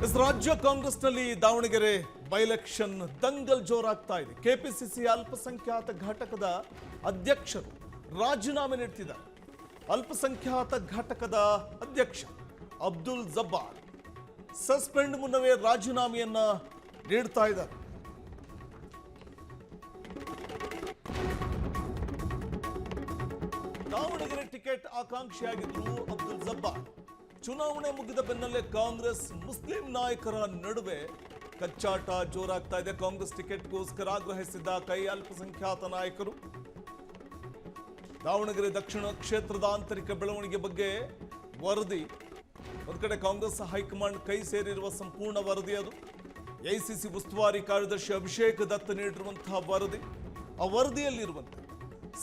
ರಾಜ್ಯ ಕಾಂಗ್ರೆಸ್ನಲ್ಲಿ Davanagere by election Dangal ಜೋರಾಗ್ತಾ ಇದೆ. ಕೆಪಿಸಿಸಿ ಅಲ್ಪಸಂಖ್ಯಾತ ಘಟಕದ ಅಧ್ಯಕ್ಷರು ರಾಜೀನಾಮೆ ನೀಡುತ್ತಿದ್ದಾರೆ. ಅಲ್ಪಸಂಖ್ಯಾತ ಘಟಕದ ಅಧ್ಯಕ್ಷ ಅಬ್ದುಲ್ ಜಬ್ಬಾರ್ ಸಸ್ಪೆಂಡ್ ಮುನ್ನವೇ ರಾಜೀನಾಮೆಯನ್ನ ನೀಡ್ತಾ ಇದ್ದಾರೆ. ದಾವಣಗೆರೆ ಟಿಕೆಟ್ ಆಕಾಂಕ್ಷಿಯಾಗಿದ್ರು ಅಬ್ದುಲ್ ಜಬ್ಬಾರ್. ಚುನಾವಣೆ ಮುಗಿದ ಬೆನ್ನಲ್ಲೇ ಕಾಂಗ್ರೆಸ್ ಮುಸ್ಲಿಂ ನಾಯಕರ ನಡುವೆ ಕಚ್ಚಾಟ ಜೋರಾಗ್ತಾ ಇದೆ. ಕಾಂಗ್ರೆಸ್ ಟಿಕೆಟ್ಗೋಸ್ಕರ ಆಗ್ರಹಿಸಿದ್ದ ಕೈ ಅಲ್ಪಸಂಖ್ಯಾತ ನಾಯಕರು. ದಾವಣಗೆರೆ ದಕ್ಷಿಣ ಕ್ಷೇತ್ರದ ಆಂತರಿಕ ಬೆಳವಣಿಗೆ ಬಗ್ಗೆ ವರದಿ ಒಂದು ಕಡೆ ಕಾಂಗ್ರೆಸ್ ಹೈಕಮಾಂಡ್ ಕೈ ಸೇರಿರುವ ಸಂಪೂರ್ಣ ವರದಿ ಅದು. ಎಐಸಿಸಿ ಉಸ್ತುವಾರಿ ಕಾರ್ಯದರ್ಶಿ ಅಭಿಷೇಕ್ ದತ್ ನೀಡಿರುವಂತಹ ವರದಿ. ಆ ವರದಿಯಲ್ಲಿರುವಂತೆ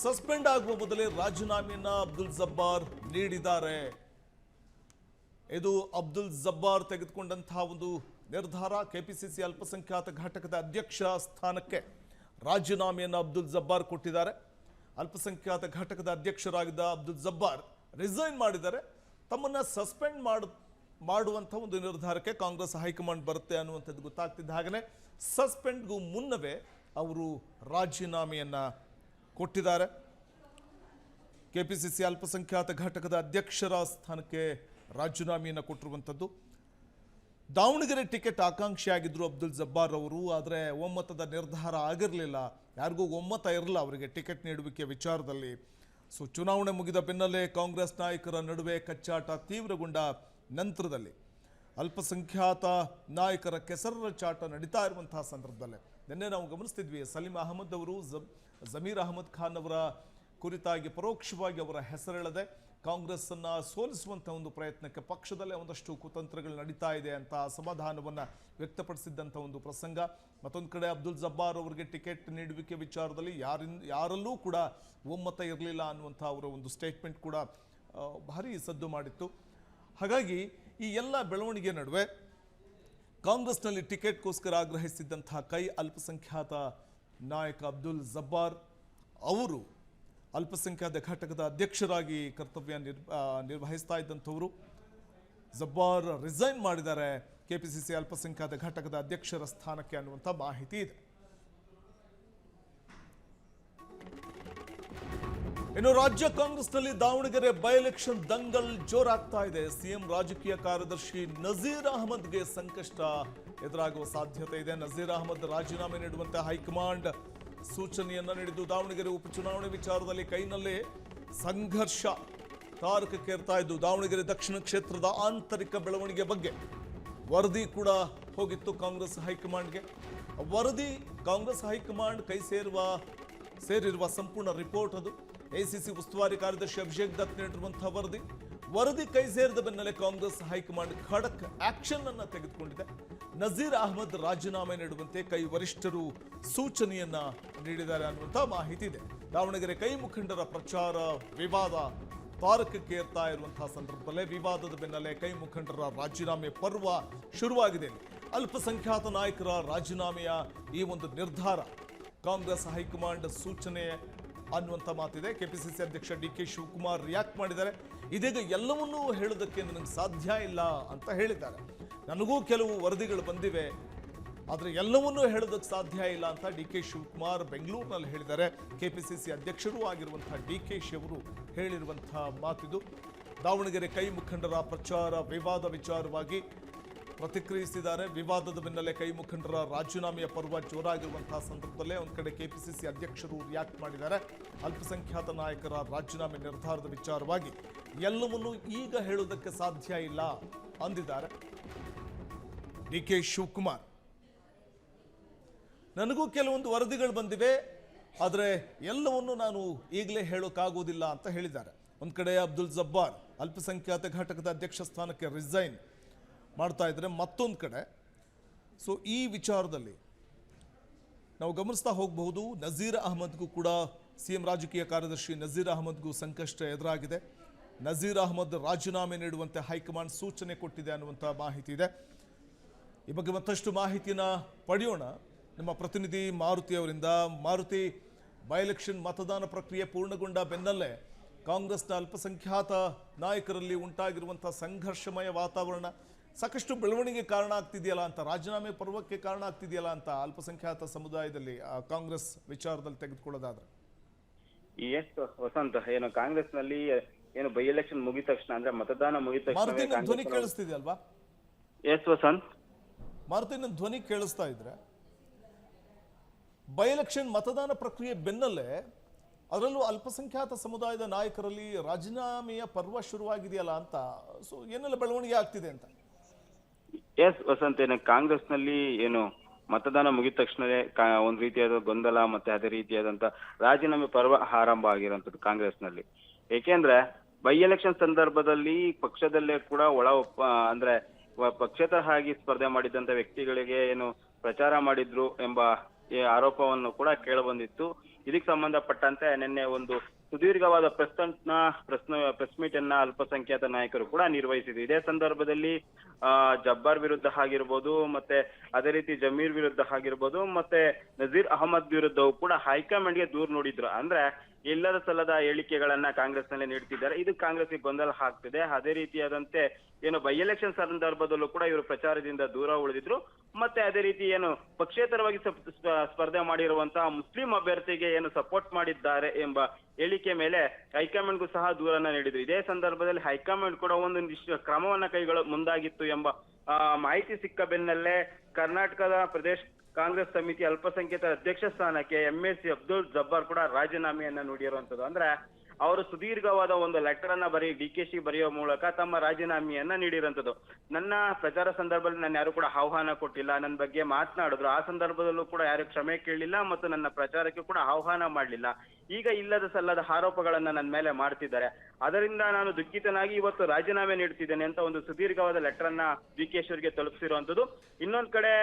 ಸಸ್ಪೆಂಡ್ ಆಗುವ ಮೊದಲೇ ರಾಜೀನಾಮೆಯನ್ನ ಅಬ್ದುಲ್ ಜಬ್ಬಾರ್ ನೀಡಿದ್ದಾರೆ. ಇದು ಅಬ್ದುಲ್ ಜಬ್ಬಾರ್ ತೆಗೆದುಕೊಂಡಂತಹ ಒಂದು ನಿರ್ಧಾರ. ಕೆಪಿಸಿಸಿ ಅಲ್ಪಸಂಖ್ಯಾತ ಘಟಕದ ಅಧ್ಯಕ್ಷ ಸ್ಥಾನಕ್ಕೆ ರಾಜೀನಾಮೆಯನ್ನು ಅಬ್ದುಲ್ ಜಬ್ಬಾರ್ ಕೊಟ್ಟಿದ್ದಾರೆ. ಅಲ್ಪಸಂಖ್ಯಾತ ಘಟಕದ ಅಧ್ಯಕ್ಷರಾಗಿದ್ದ ಅಬ್ದುಲ್ ಜಬ್ಬಾರ್ ರಿಸೈನ್ ಮಾಡಿದ್ದಾರೆ. ತಮ್ಮನ್ನ ಸಸ್ಪೆಂಡ್ ಮಾಡುವಂಥ ಒಂದು ನಿರ್ಧಾರಕ್ಕೆ ಕಾಂಗ್ರೆಸ್ ಹೈಕಮಾಂಡ್ ಬರುತ್ತೆ ಅನ್ನುವಂಥದ್ದು ಗೊತ್ತಾಗ್ತಿದ್ದ ಹಾಗೆಯೇ ಸಸ್ಪೆಂಡ್ಗೂ ಮುನ್ನವೇ ಅವರು ರಾಜೀನಾಮೆಯನ್ನ ಕೊಟ್ಟಿದ್ದಾರೆ. ಕೆಪಿಸಿಸಿ ಅಲ್ಪಸಂಖ್ಯಾತ ಘಟಕದ ಅಧ್ಯಕ್ಷರ ಸ್ಥಾನಕ್ಕೆ ರಾಜೀನಾಮೆಯನ್ನು ಕೊಟ್ಟಿರುವಂಥದ್ದು. ದಾವಣಗೆರೆ ಟಿಕೆಟ್ ಆಕಾಂಕ್ಷಿಯಾಗಿದ್ದರು ಅಬ್ದುಲ್ ಜಬ್ಬಾರ್ ಅವರು. ಆದರೆ ಒಮ್ಮತದ ನಿರ್ಧಾರ ಆಗಿರಲಿಲ್ಲ. ಯಾರಿಗೂ ಒಮ್ಮತ ಇರಲಿಲ್ಲ ಅವರಿಗೆ ಟಿಕೆಟ್ ನೀಡುವಿಕೆ ವಿಚಾರದಲ್ಲಿ. ಸೊ ಚುನಾವಣೆ ಮುಗಿದ ಬೆನ್ನಲ್ಲೇ ಕಾಂಗ್ರೆಸ್ ನಾಯಕರ ನಡುವೆ ಕಚ್ಚಾಟ ತೀವ್ರಗೊಂಡ ನಂತರದಲ್ಲಿ ಅಲ್ಪಸಂಖ್ಯಾತ ನಾಯಕರ ಕೆಸರರ ಚಾಟ ನಡೀತಾ ಇರುವಂತಹ ಸಂದರ್ಭದಲ್ಲೇ ನಿನ್ನೆ ನಾವು ಗಮನಿಸ್ತಿದ್ವಿ, ಸಲೀಂ ಅಹಮದ್ ಅವರು ಜಮೀರ್ ಅಹಮದ್ ಖಾನ್ ಅವರ ಕುರಿತಾಗಿ ಪರೋಕ್ಷವಾಗಿ ಅವರ ಹೆಸರೆಳೆದೆ ಕಾಂಗ್ರೆಸ್ ಅನ್ನ ಸೋಲಿಸುವಂತಹ ಒಂದು ಪ್ರಯತ್ನಕ್ಕೆ ಪಕ್ಷದಲ್ಲೇ ಒಂದಷ್ಟು ಕುತಂತ್ರಗಳು ನಡೀತಾ ಇದೆ ಅಂತ ಅಸಮಾಧಾನವನ್ನ ವ್ಯಕ್ತಪಡಿಸಿದ್ದಂಥ ಒಂದು ಪ್ರಸಂಗ. ಮತ್ತೊಂದು ಕಡೆ ಅಬ್ದುಲ್ ಜಬ್ಬಾರ್ ಅವರಿಗೆ ಟಿಕೆಟ್ ನೀಡುವಿಕೆ ವಿಚಾರದಲ್ಲಿ ಯಾರಲ್ಲೂ ಕೂಡ ಒಮ್ಮತ ಇರಲಿಲ್ಲ ಅನ್ನುವಂಥ ಅವರ ಒಂದು ಸ್ಟೇಟ್ಮೆಂಟ್ ಕೂಡ ಭಾರಿ ಸದ್ದು ಮಾಡಿತ್ತು. ಹಾಗಾಗಿ ಈ ಎಲ್ಲ ಬೆಳವಣಿಗೆ ನಡುವೆ ಕಾಂಗ್ರೆಸ್ನಲ್ಲಿ ಟಿಕೆಟ್ಗೋಸ್ಕರ ಆಗ್ರಹಿಸಿದ್ದಂತಹ ಕೈ ಅಲ್ಪಸಂಖ್ಯಾತ ನಾಯಕ ಅಬ್ದುಲ್ ಜಬ್ಬಾರ್ ಅವರು ಅಲ್ಪಸಂಖ್ಯಾತ ಘಟಕದ ಅಧ್ಯಕ್ಷರಾಗಿ ಕರ್ತವ್ಯ ನಿರ್ವಹಿಸ್ತಾ ಇದ್ದಂಥವರು ಜಬ್ಬಾರ್ ರಿಸೈನ್ ಮಾಡಿದ್ದಾರೆ ಕೆಪಿಸಿಸಿ ಅಲ್ಪಸಂಖ್ಯಾತ ಘಟಕದ ಅಧ್ಯಕ್ಷರ ಸ್ಥಾನಕ್ಕೆ ಅನ್ನುವಂಥ ಮಾಹಿತಿ ಇದೆ. ಇನ್ನು ರಾಜ್ಯ ಕಾಂಗ್ರೆಸ್ನಲ್ಲಿ ದಾವಣಗೆರೆ ಬೈ ಎಲೆಕ್ಷನ್ ದಂಗಲ್ ಜೋರಾಗ್ತಾ ಇದೆ. ಸಿಎಂ ರಾಜಕೀಯ ಕಾರ್ಯದರ್ಶಿ ನಜೀರ್ ಅಹಮದ್ಗೆ ಸಂಕಷ್ಟ ಎದುರಾಗುವ ಸಾಧ್ಯತೆ ಇದೆ. ನಜೀರ್ ಅಹಮದ್ ರಾಜೀನಾಮೆ ನೀಡುವಂತೆ ಹೈಕಮಾಂಡ್ ಸೂಚನೆಯನ್ನ ನೀಡಿದ್ದು ದಾವಣಗೆರೆ ಉಪಚುನಾವಣೆ ವಿಚಾರದಲ್ಲಿ ಕೈನಲ್ಲೇ ಸಂಘರ್ಷ ತಾರಕಕ್ಕೇರ್ತಾ ಇದ್ದು ದಾವಣಗೆರೆ ದಕ್ಷಿಣ ಕ್ಷೇತ್ರದ ಆಂತರಿಕ ಬೆಳವಣಿಗೆ ಬಗ್ಗೆ ವರದಿ ಕೂಡ ಹೋಗಿತ್ತು ಕಾಂಗ್ರೆಸ್ ಹೈಕಮಾಂಡ್ಗೆ. ವರದಿ ಕಾಂಗ್ರೆಸ್ ಹೈಕಮಾಂಡ್ ಕೈ ಸೇರಿರುವ ಸಂಪೂರ್ಣ ರಿಪೋರ್ಟ್ ಅದು. ಎಐಸಿಸಿ ಉಸ್ತುವಾರಿ ಕಾರ್ಯದರ್ಶಿ ಅಭಿಷೇಕ್ ದತ್ ನೀಡಿರುವಂತಹ ವರದಿ ಕೈ ಸೇರಿದ ಬೆನ್ನಲ್ಲೇ ಕಾಂಗ್ರೆಸ್ ಹೈಕಮಾಂಡ್ ಖಡಕ್ ಆಕ್ಷನ್ ಅನ್ನ ತೆಗೆದುಕೊಂಡಿದೆ. ನಜೀರ್ ಅಹಮದ್ ರಾಜೀನಾಮೆ ನೀಡುವಂತೆ ಕೈ ವರಿಷ್ಠರು ಸೂಚನೆಯನ್ನ ನೀಡಿದ್ದಾರೆ ಅನ್ನುವಂಥ ಮಾಹಿತಿ ಇದೆ. ದಾವಣಗೆರೆ ಕೈ ಮುಖಂಡರ ಪ್ರಚಾರ ವಿವಾದ ತಾರಕಕ್ಕೆ ಏರ್ತಾ ಇರುವಂತಹ ಸಂದರ್ಭದಲ್ಲೇ ವಿವಾದದ ಬೆನ್ನಲ್ಲೇ ಕೈ ಮುಖಂಡರ ರಾಜೀನಾಮೆ ಪರ್ವ ಶುರುವಾಗಿದೆ. ಅಲ್ಪಸಂಖ್ಯಾತ ನಾಯಕರ ರಾಜೀನಾಮೆಯ ಈ ಒಂದು ನಿರ್ಧಾರ ಕಾಂಗ್ರೆಸ್ ಹೈಕಮಾಂಡ್ ಸೂಚನೆ ಅನ್ನುವಂಥ ಮಾತಿದೆ. ಕೆಪಿಸಿಸಿ ಅಧ್ಯಕ್ಷ ಡಿ.ಕೆ. ಶಿವಕುಮಾರ್ ರಿಯಾಕ್ಟ್ ಮಾಡಿದ್ದಾರೆ. ಇದೀಗ ಎಲ್ಲವನ್ನೂ ಹೇಳೋದಕ್ಕೆ ನನಗೆ ಸಾಧ್ಯ ಇಲ್ಲ ಅಂತ ಹೇಳಿದ್ದಾರೆ. ನನಗೂ ಕೆಲವು ವರದಿಗಳು ಬಂದಿವೆ, ಆದರೆ ಎಲ್ಲವನ್ನೂ ಹೇಳೋದಕ್ಕೆ ಸಾಧ್ಯ ಇಲ್ಲ ಅಂತ ಡಿ.ಕೆ. ಶಿವಕುಮಾರ್ ಬೆಂಗಳೂರಿನಲ್ಲಿ ಹೇಳಿದ್ದಾರೆ. ಕೆಪಿಸಿಸಿ ಅಧ್ಯಕ್ಷರೂ ಆಗಿರುವಂತಹ ಡಿ.ಕೆ. ಶಿ ಅವರು ಹೇಳಿರುವಂತಹ ಮಾತಿದು. ದಾವಣಗೆರೆ ಕೈ ಮುಖಂಡರ ಪ್ರಚಾರ ವಿವಾದ ವಿಚಾರವಾಗಿ ಪ್ರತಿಕ್ರಿಯಿಸಿದ್ದಾರೆ. ವಿವಾದದ ಬೆನ್ನಲ್ಲೇ ಕೈ ಮುಖಂಡರ ರಾಜೀನಾಮೆಯ ಪರ್ವ ಜೋರಾಗಿರುವಂತಹ ಸಂದರ್ಭದಲ್ಲೇ ಒಂದು ಕಡೆ ಕೆಪಿಸಿಸಿ ಅಧ್ಯಕ್ಷರು ರಿಯಾಕ್ಟ್ ಮಾಡಿದ್ದಾರೆ. ಅಲ್ಪಸಂಖ್ಯಾತ ನಾಯಕರ ರಾಜೀನಾಮೆ ನಿರ್ಧಾರದ ವಿಚಾರವಾಗಿ ಎಲ್ಲವನ್ನೂ ಈಗ ಹೇಳುವುದಕ್ಕೆ ಸಾಧ್ಯ ಇಲ್ಲ ಅಂದಿದ್ದಾರೆ ಡಿ.ಕೆ. ಶಿವಕುಮಾರ್. ನನಗೂ ಕೆಲವೊಂದು ವರದಿಗಳು ಬಂದಿವೆ, ಆದರೆ ಎಲ್ಲವನ್ನೂ ನಾನು ಈಗಲೇ ಹೇಳೋಕ್ಕಾಗೋದಿಲ್ಲ ಅಂತ ಹೇಳಿದ್ದಾರೆ. ಒಂದು ಕಡೆ ಅಬ್ದುಲ್ ಜಬ್ಬಾರ್ ಅಲ್ಪಸಂಖ್ಯಾತ ಘಟಕದ ಅಧ್ಯಕ್ಷ ಸ್ಥಾನಕ್ಕೆ ರಿಸೈನ್ ಮಾಡ್ತಾ ಇದ್ರೆ, ಮತ್ತೊಂದು ಕಡೆ ಸೊ ಈ ವಿಚಾರದಲ್ಲಿ ನಾವು ಗಮನಿಸ್ತಾ ಹೋಗಬಹುದು. ನಜೀರ್ ಅಹಮದ್ಗೂ ಕೂಡ ಸಿಎಂ ರಾಜಕೀಯ ಕಾರ್ಯದರ್ಶಿ ನಜೀರ್ ಅಹಮದ್ಗೂ ಸಂಕಷ್ಟ ಎದುರಾಗಿದೆ. ನಜೀರ್ ಅಹಮದ್ ರಾಜೀನಾಮೆ ನೀಡುವಂತೆ ಹೈಕಮಾಂಡ್ ಸೂಚನೆ ಕೊಟ್ಟಿದೆ ಅನ್ನುವಂಥ ಮಾಹಿತಿ ಇದೆ. ಈ ಬಗ್ಗೆ ಮತ್ತಷ್ಟು ಮಾಹಿತಿಯನ್ನು ಪಡೆಯೋಣ ನಮ್ಮ ಪ್ರತಿನಿಧಿ ಮಾರುತಿ ಅವರಿಂದ. ಮಾರುತಿ, ಬೈ ಎಲೆಕ್ಷನ್ ಮತದಾನ ಪ್ರಕ್ರಿಯೆ ಪೂರ್ಣಗೊಂಡ ಬೆನ್ನಲ್ಲೇ ಕಾಂಗ್ರೆಸ್ನ ಅಲ್ಪಸಂಖ್ಯಾತ ನಾಯಕರಲ್ಲಿ ಉಂಟಾಗಿರುವಂಥ ಸಂಘರ್ಷಮಯ ವಾತಾವರಣ ಸಾಕಷ್ಟು ಬೆಳವಣಿಗೆ ಕಾರಣ ಆಗ್ತಿದೆಯಲ್ಲ ಅಂತ, ರಾಜೀನಾಮೆ ಪರ್ವಕ್ಕೆ ಕಾರಣ ಆಗ್ತಿದೆಯಲ್ಲ ಅಂತ ಅಲ್ಪಸಂಖ್ಯಾತ ಸಮುದಾಯದಲ್ಲಿ ಕಾಂಗ್ರೆಸ್ ವಿಚಾರದಲ್ಲಿ ತೆಗೆದುಕೊಳ್ಳೋದಾದ್ರೆ. ಎಸ್ ವಸಂತ್, ಏನು ಕಾಂಗ್ರೆಸ್ನಲ್ಲಿ ಏನು ಬೈ ಎಲೆಕ್ಷನ್ ಮುಗಿದ ತಕ್ಷಣ ಅಂದ್ರೆ ಮತದಾನ ಮುಗಿದ ತಕ್ಷಣ ಧ್ವನಿ ಕೇಳಿಸ್ತಿದೆಯಲ್ವಾ? ಎಸ್ ವಸಂತ್, ಮಾರುತಿನ ಧ್ವನಿ ಕೇಳಿಸ್ತಾ ಇದ್ರೆ ಬೈ ಎಲೆಕ್ಷನ್ ಮತದಾನ ಪ್ರಕ್ರಿಯೆ ಬೆನ್ನಲ್ಲೇ ಅದರಲ್ಲೂ ಅಲ್ಪಸಂಖ್ಯಾತ ಸಮುದಾಯದ ನಾಯಕರಲ್ಲಿ ರಾಜೀನಾಮೆಯ ಪರ್ವ ಶುರುವಾಗಿದೆಯಲ್ಲ ಅಂತ, ಸೊ ಏನೆಲ್ಲ ಬೆಳವಣಿಗೆ ಆಗ್ತಿದೆ ಅಂತ. ಎಸ್ ವಸಂತ್, ಏನು ಕಾಂಗ್ರೆಸ್ನಲ್ಲಿ ಏನು ಮತದಾನ ಮುಗಿದ ತಕ್ಷಣವೇ ಒಂದ್ ರೀತಿಯಾದ ಗೊಂದಲ ಮತ್ತೆ ಅದೇ ರೀತಿಯಾದಂತ ರಾಜೀನಾಮೆ ಪರ್ವ ಆರಂಭ ಆಗಿರುವಂತದ್ದು ಕಾಂಗ್ರೆಸ್ನಲ್ಲಿ. ಏಕೆಂದ್ರೆ ಬೈ ಎಲೆಕ್ಷನ್ ಸಂದರ್ಭದಲ್ಲಿ ಪಕ್ಷದಲ್ಲೇ ಕೂಡ ಅಂದ್ರೆ ಪಕ್ಷೇತರ ಆಗಿ ಸ್ಪರ್ಧೆ ಮಾಡಿದಂತ ವ್ಯಕ್ತಿಗಳಿಗೆ ಏನು ಪ್ರಚಾರ ಮಾಡಿದ್ರು ಎಂಬ ಆರೋಪವನ್ನು ಕೂಡ ಕೇಳಬಂದಿತ್ತು. ಇದಕ್ಕೆ ಸಂಬಂಧಪಟ್ಟಂತೆ ನಿನ್ನೆ ಒಂದು ಸುದೀರ್ಘವಾದ ಪ್ರೆಸ್ ಮೀಟ್ ಅನ್ನ ಅಲ್ಪಸಂಖ್ಯಾತ ನಾಯಕರು ಕೂಡ ನಿರ್ವಹಿಸಿದ್ರು. ಇದೇ ಸಂದರ್ಭದಲ್ಲಿ ಜಬ್ಬಾರ್ ವಿರುದ್ಧ ಆಗಿರ್ಬೋದು, ಮತ್ತೆ ಅದೇ ರೀತಿ ಜಮೀರ್ ವಿರುದ್ಧ ಆಗಿರ್ಬೋದು, ಮತ್ತೆ ನಜೀರ್ ಅಹಮದ್ ವಿರುದ್ಧವೂ ಕೂಡ ಹೈಕಮಾಂಡ್ಗೆ ದೂರು ನೋಡಿದ್ರು. ಅಂದ್ರೆ ಇಲ್ಲದ ಸಲ್ಲದ ಹೇಳಿಕೆಗಳನ್ನ ಕಾಂಗ್ರೆಸ್ ನಲ್ಲಿ ನೀಡ್ತಿದ್ದಾರೆ. ಇದು ಕಾಂಗ್ರೆಸ್ಗೆ ಗೊಂದಲ ಆಗ್ತಿದೆ. ಅದೇ ರೀತಿಯಾದಂತೆ ಏನು ಬೈ ಎಲೆಕ್ಷನ್ ಸಂದರ್ಭದಲ್ಲೂ ಕೂಡ ಇವರು ಪ್ರಚಾರದಿಂದ ದೂರ ಉಳಿದಿದ್ರು. ಮತ್ತೆ ಅದೇ ರೀತಿ ಏನು ಪಕ್ಷೇತರವಾಗಿ ಸ್ಪರ್ಧೆ ಮಾಡಿರುವಂತಹ ಮುಸ್ಲಿಂ ಅಭ್ಯರ್ಥಿಗೆ ಏನು ಸಪೋರ್ಟ್ ಮಾಡಿದ್ದಾರೆ ಎಂಬ ಹೇಳಿಕೆ ಮೇಲೆ ಹೈಕಮಾಂಡ್ಗೂ ಸಹ ದೂರನ್ನ ನೀಡಿದ್ರು. ಇದೇ ಸಂದರ್ಭದಲ್ಲಿ ಹೈಕಮಾಂಡ್ ಕೂಡ ಒಂದೊಂದಿಷ್ಟು ಕ್ರಮವನ್ನ ಮುಂದಾಗಿತ್ತು ಎಂಬ ಮಾಹಿತಿ ಸಿಕ್ಕ ಬೆನ್ನಲ್ಲೇ ಕರ್ನಾಟಕದ ಪ್ರದೇಶ ಕಾಂಗ್ರೆಸ್ ಸಮಿತಿ ಅಲ್ಪಸಂಖ್ಯಾತರ ಅಧ್ಯಕ್ಷ ಸ್ಥಾನಕ್ಕೆ MLC ಅಬ್ದುಲ್ ಜಬ್ಬಾರ್ ಕೂಡ ರಾಜೀನಾಮೆಯನ್ನ ನೀಡಿರುವಂತದ್ದು. ಅಂದ್ರೆ ಅವರು ಸುದೀರ್ಘವಾದ ಒಂದು ಲೆಟರ್ ಅನ್ನ DKC ಬರೆಯುವ ಮೂಲಕ ತಮ್ಮ ರಾಜೀನಾಮೆಯನ್ನ ನೀಡಿರುವಂತದ್ದು. ನನ್ನ ಪ್ರಚಾರ ಸಂದರ್ಭದಲ್ಲಿ ನಾನು ಯಾರು ಕೂಡ ಆಹ್ವಾನ ಕೊಟ್ಟಿಲ್ಲ, ನನ್ನ ಬಗ್ಗೆ ಮಾತನಾಡಿದ್ರು. ಆ ಸಂದರ್ಭದಲ್ಲೂ ಕೂಡ ಯಾರು ಕ್ಷಮೆ ಕೇಳಲಿಲ್ಲ ಮತ್ತು ನನ್ನ ಪ್ರಚಾರಕ್ಕೆ ಕೂಡ ಆಹ್ವಾನ ಮಾಡಲಿಲ್ಲ. ಈಗ ಇಲ್ಲದ ಸಲ್ಲದ ಆರೋಪಗಳನ್ನ ನನ್ನ ಮೇಲೆ ಮಾಡ್ತಿದ್ದಾರೆ. ಅದರಿಂದ ನಾನು ದುಃಖಿತನಾಗಿ ಇವತ್ತು ರಾಜೀನಾಮೆ ನೀಡ್ತಿದ್ದೇನೆ ಅಂತ ಒಂದು ಸುದೀರ್ಘವಾದ ಲೆಟರ್ ಅನ್ನ DKC ಅವರಿಗೆ ತಲುಪಿಸಿರುವಂತದ್ದು. ಇನ್ನೊಂದ್ ಕಡೆ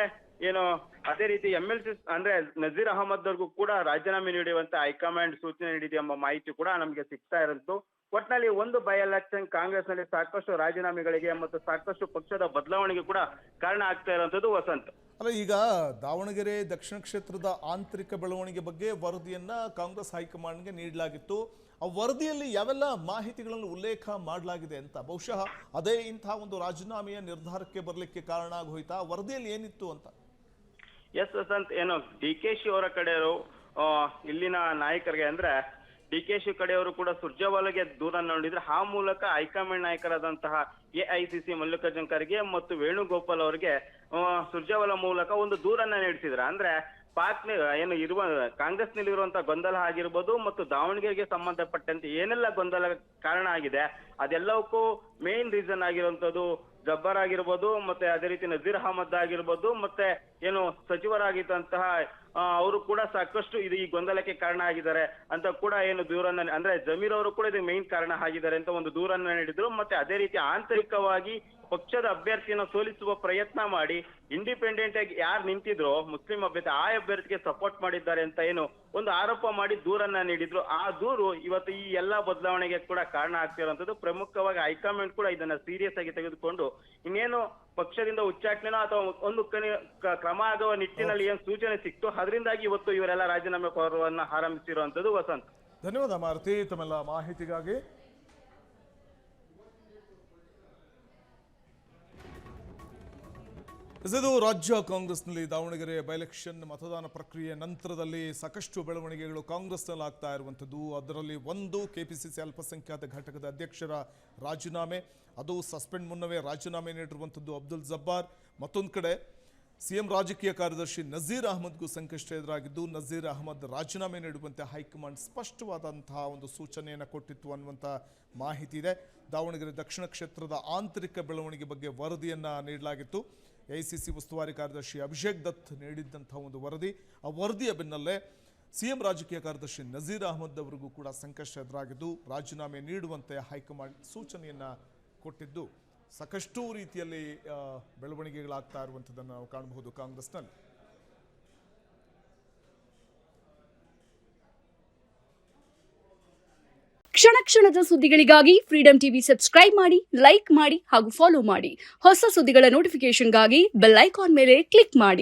ಏನು ಅದೇ ರೀತಿ MLC ಅಂದ್ರೆ ನಜೀರ್ ಅಹಮದ್ ಅವ್ರಿಗೂ ಕೂಡ ರಾಜೀನಾಮೆ ನೀಡುವಂತ ಹೈಕಮಾಂಡ್ ಸೂಚನೆ ನೀಡಿದೆ ಎಂಬ ಮಾಹಿತಿ ಕೂಡ ನಮ್ಗೆ ಸಿಗ್ತಾ ಇರುತ್ತು. ಒಟ್ನಲ್ಲಿ ಒಂದು ಬೈ ಎಲೆಕ್ಷನ್ ಕಾಂಗ್ರೆಸ್ ನಲ್ಲಿ ಸಾಕಷ್ಟು ರಾಜೀನಾಮೆಗಳಿಗೆ ಮತ್ತು ಸಾಕಷ್ಟು ಪಕ್ಷದ ಬದಲಾವಣೆಗೆ ಕೂಡ ಕಾರಣ ಆಗ್ತಾ ಇರುವಂತದ್ದು ವಸಂತ್. ಅಲ್ಲ, ಈಗ ದಾವಣಗೆರೆ ದಕ್ಷಿಣ ಕ್ಷೇತ್ರದ ಆಂತರಿಕ ಬೆಳವಣಿಗೆ ಬಗ್ಗೆ ವರದಿಯನ್ನ ಕಾಂಗ್ರೆಸ್ ಹೈಕಮಾಂಡ್ಗೆ ನೀಡಲಾಗಿತ್ತು. ಆ ವರದಿಯಲ್ಲಿ ಯಾವೆಲ್ಲ ಮಾಹಿತಿಗಳನ್ನು ಉಲ್ಲೇಖ ಮಾಡಲಾಗಿದೆ ಅಂತ, ಬಹುಶಃ ಅದೇ ಇಂತಹ ಒಂದು ರಾಜೀನಾಮೆಯ ನಿರ್ಧಾರಕ್ಕೆ ಬರಲಿಕ್ಕೆ ಕಾರಣ ಆಗೋಯ್ತಾ? ವರದಿಯಲ್ಲಿ ಏನಿತ್ತು ಅಂತ? ಎಸ್ ವಸಂತ್, ಏನು DKC ಅವರ ಕಡೆಯವರು ಇಲ್ಲಿನ ನಾಯಕರಿಗೆ ಅಂದ್ರೆ DKC ಕಡೆಯವರು ಕೂಡ ಸುರ್ಜೇವಾಲಾಗೆ ದೂರ ನೀಡಿದ್ರೆ, ಆ ಮೂಲಕ ಹೈಕಮಾಂಡ್ ನಾಯಕರಾದಂತಹ AICC ಮಲ್ಲಿಕಾರ್ಜುನ್ ಖರ್ಗೆ ಮತ್ತು ವೇಣುಗೋಪಾಲ್ ಅವರಿಗೆ ಸುರ್ಜೇವಾಲಾ ಮೂಲಕ ಒಂದು ದೂರನ್ನ ನೀಡಿಸಿದ್ರ. ಅಂದ್ರೆ ಏನು ಇರುವ ಕಾಂಗ್ರೆಸ್ ನಲ್ಲಿ ಇರುವಂತಹ ಗೊಂದಲ ಆಗಿರ್ಬೋದು ಮತ್ತು ದಾವಣಗೆರೆಗೆ ಸಂಬಂಧಪಟ್ಟಂತೆ ಏನೆಲ್ಲ ಗೊಂದಲ ಕಾರಣ ಆಗಿದೆ ಅದೆಲ್ಲವಕ್ಕೂ ಮೇನ್ ರೀಸನ್ ಆಗಿರುವಂತದ್ದು ಜಬ್ಬಾರ್ ಆಗಿರ್ಬೋದು, ಮತ್ತೆ ಅದೇ ರೀತಿ ನಜೀರ್ ಅಹಮದ್ ಆಗಿರ್ಬೋದು, ಮತ್ತೆ ಏನು ಸಚಿವರಾಗಿದ್ದಂತಹ ಅವರು ಕೂಡ ಸಾಕಷ್ಟು ಇದು ಈ ಗೊಂದಲಕ್ಕೆ ಕಾರಣ ಆಗಿದ್ದಾರೆ ಅಂತ ಕೂಡ ಏನು ದೂರನ್ನ ಅಂದ್ರೆ ಜಮೀರ್ ಅವರು ಕೂಡ ಇದು ಮೇನ್ ಕಾರಣ ಆಗಿದ್ದಾರೆ ಅಂತ ಒಂದು ದೂರನ್ನ ನೀಡಿದ್ರು. ಮತ್ತೆ ಅದೇ ರೀತಿ ಆಂತರಿಕವಾಗಿ ಪಕ್ಷದ ಅಭ್ಯರ್ಥಿಯನ್ನು ಸೋಲಿಸುವ ಪ್ರಯತ್ನ ಮಾಡಿ ಇಂಡಿಪೆಂಡೆಂಟ್ ಆಗಿ ಯಾರು ನಿಂತಿದ್ರು ಮುಸ್ಲಿಂ ಅಭ್ಯರ್ಥಿ, ಆ ಅಭ್ಯರ್ಥಿಗೆ ಸಪೋರ್ಟ್ ಮಾಡಿದ್ದಾರೆ ಅಂತ ಏನು ಒಂದು ಆರೋಪ ಮಾಡಿ ದೂರನ್ನ ನೀಡಿದ್ರು. ಆ ದೂರು ಇವತ್ತು ಈ ಎಲ್ಲಾ ಬದಲಾವಣೆಗೆ ಕೂಡ ಕಾರಣ ಆಗ್ತಿರುವಂತದ್ದು. ಪ್ರಮುಖವಾಗಿ ಹೈಕಮಾಂಡ್ ಕೂಡ ಇದನ್ನ ಸೀರಿಯಸ್ ಆಗಿ ತೆಗೆದುಕೊಂಡು ಇನ್ನೇನು ಪಕ್ಷದಿಂದ ಉಚ್ಚಾಟನೆನೋ ಅಥವಾ ಒಂದು ಕ್ರಮ ಆಗುವ ನಿಟ್ಟಿನಲ್ಲಿ ಏನ್ ಸೂಚನೆ ಸಿಕ್ತು, ಅದರಿಂದಾಗಿ ಇವತ್ತು ಇವರೆಲ್ಲ ರಾಜೀನಾಮೆ ಪರ್ವನ್ನ ಆರಂಭಿಸಿರುವಂತದ್ದು ವಸಂತ್. ಧನ್ಯವಾದ ಮಾರುತಿ ತಮ್ಮೆಲ್ಲ ಮಾಹಿತಿಗಾಗಿ. ಇದು ರಾಜ್ಯ ಕಾಂಗ್ರೆಸ್ನಲ್ಲಿ ದಾವಣಗೆರೆ ಬೈ ಎಲೆಕ್ಷನ್ ಮತದಾನ ಪ್ರಕ್ರಿಯೆ ನಂತರದಲ್ಲಿ ಸಾಕಷ್ಟು ಬೆಳವಣಿಗೆಗಳು ಕಾಂಗ್ರೆಸ್ನಲ್ಲಿ ಆಗ್ತಾ ಇರುವಂಥದ್ದು. ಅದರಲ್ಲಿ ಒಂದು KPCC ಅಲ್ಪಸಂಖ್ಯಾತ ಘಟಕದ ಅಧ್ಯಕ್ಷರ ರಾಜೀನಾಮೆ, ಅದು ಸಸ್ಪೆಂಡ್ ಮುನ್ನವೇ ರಾಜೀನಾಮೆ ನೀಡಿರುವಂಥದ್ದು ಅಬ್ದುಲ್ ಜಬ್ಬಾರ್. ಮತ್ತೊಂದು ಕಡೆ CM ರಾಜಕೀಯ ಕಾರ್ಯದರ್ಶಿ ನಜೀರ್ ಅಹಮದ್ಗೂ ಸಂಕಷ್ಟ ಎದುರಾಗಿದ್ದು, ನಜೀರ್ ಅಹಮದ್ ರಾಜೀನಾಮೆ ನೀಡುವಂತೆ ಹೈಕಮಾಂಡ್ ಸ್ಪಷ್ಟವಾದಂತಹ ಒಂದು ಸೂಚನೆಯನ್ನು ಕೊಟ್ಟಿತ್ತು ಅನ್ನುವಂಥ ಮಾಹಿತಿ ಇದೆ. ದಾವಣಗೆರೆ ದಕ್ಷಿಣ ಕ್ಷೇತ್ರದ ಆಂತರಿಕ ಬೆಳವಣಿಗೆ ಬಗ್ಗೆ ವರದಿಯನ್ನು ನೀಡಲಾಗಿತ್ತು. AICC ಉಸ್ತುವಾರಿ ಕಾರ್ಯದರ್ಶಿ ಅಭಿಷೇಕ್ ದತ್ ನೀಡಿದ್ದಂಥ ಒಂದು ವರದಿ, ಆ ವರದಿಯ ಬೆನ್ನಲ್ಲೇ CM ರಾಜಕೀಯ ಕಾರ್ಯದರ್ಶಿ ನಜೀರ್ ಅಹಮದ್ ಅವರಿಗೂ ಕೂಡ ಸಂಕಷ್ಟ ಎದುರಾಗಿದ್ದು ರಾಜೀನಾಮೆ ನೀಡುವಂತೆ ಹೈಕಮಾಂಡ್ ಸೂಚನೆಯನ್ನು ಕೊಟ್ಟಿದ್ದು ಸಾಕಷ್ಟು ರೀತಿಯಲ್ಲಿ ಬೆಳವಣಿಗೆಗಳಾಗ್ತಾ ಇರುವಂಥದ್ದನ್ನು ನಾವು ಕಾಣಬಹುದು ಕಾಂಗ್ರೆಸ್ನಲ್ಲಿ. ಕ್ಷಣ ಕ್ಷಣದ ಸುದ್ದಿಗಳಿಗಾಗಿ ಫ್ರೀಡಂ ಟಿವಿ ಸಬ್ಸ್ಕ್ರೈಬ್ ಮಾಡಿ, ಲೈಕ್ ಮಾಡಿ ಹಾಗೂ ಫಾಲೋ ಮಾಡಿ. ಹೊಸ ಸುದ್ದಿಗಳ ನೋಟಿಫಿಕೇಶನ್ಗಾಗಿ ಬೆಲ್ ಐಕಾನ್ ಮೇಲೆ ಕ್ಲಿಕ್ ಮಾಡಿ.